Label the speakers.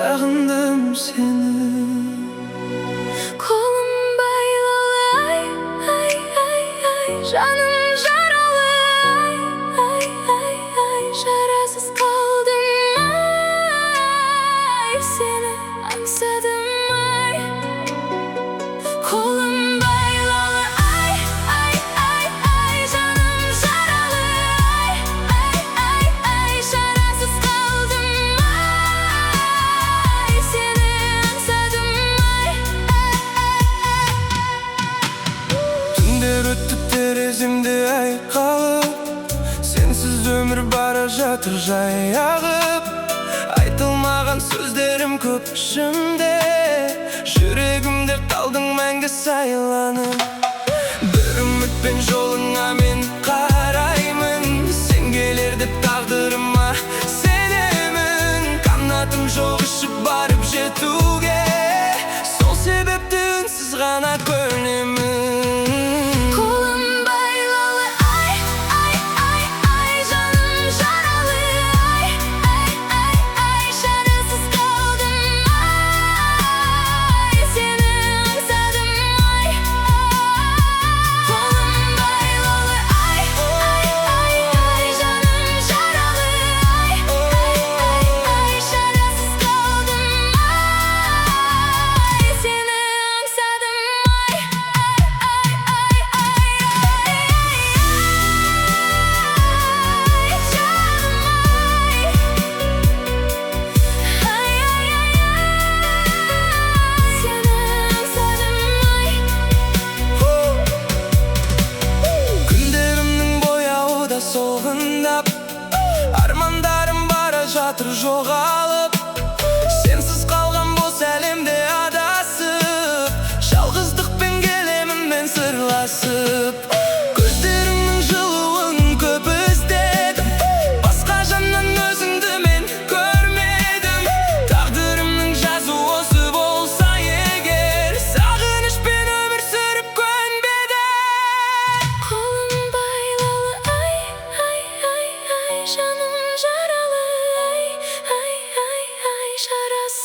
Speaker 1: сағындым сені.
Speaker 2: Қолым байлаулы, ай, ай, ай, ай, жаным жаралы, ай, ай, ай, ай, шарасыз қалдым, ай, сені аңсадым-ай. Қолым байлаулы, ай, ай, ай, ай, жаным жаралы, ай, ай, ай, ай, шарасыз қалдым, ай, сені аңсадым-ай.
Speaker 1: Түндер өтті тереземде айқалып, сенсіз өмір бара жатыр жай ағып. Айтылмаған сөздерім көп ішімде, жүрегімде қалдың мәңгі сайланып. Бір үмітпен жолыңа мен қараймын, сен келер деп тағдырыма сенемін. Қанатым жоқ ұшып барып жетуге, сол себепті үнсіз ғана көнемін.
Speaker 2: Қолым байлаулы, ай, ай, ай, ай, жаным жаралы, ай, ай, ай, ай, шарасыз қалдым, ай, сені аңсадым-ай. Қолым байлаулы, ай, ай, ай, ай, жаным жаралы, ай, ай, ай, ай, шарасыз қалдым, ай, сені аңсадым-ай.
Speaker 1: Күндерімнің бояуы да солғындап, армандарым бара жатыр жоғалып. Сенсіз қалған бос әлемде адасып, жалғыздықпен келемін мен сырласып. Көздеріңнің жылуын көп іздедім, басқа жаннан өзіңді мен көрмедім. Тағдырымның жазуы осы болса егер, сағынышпен өмір сүріп көнбедім.
Speaker 2: Қолым байлаулы, ай, ай, ай, ай, жаным жаралы, ай, ай, ай, ай, шарасыз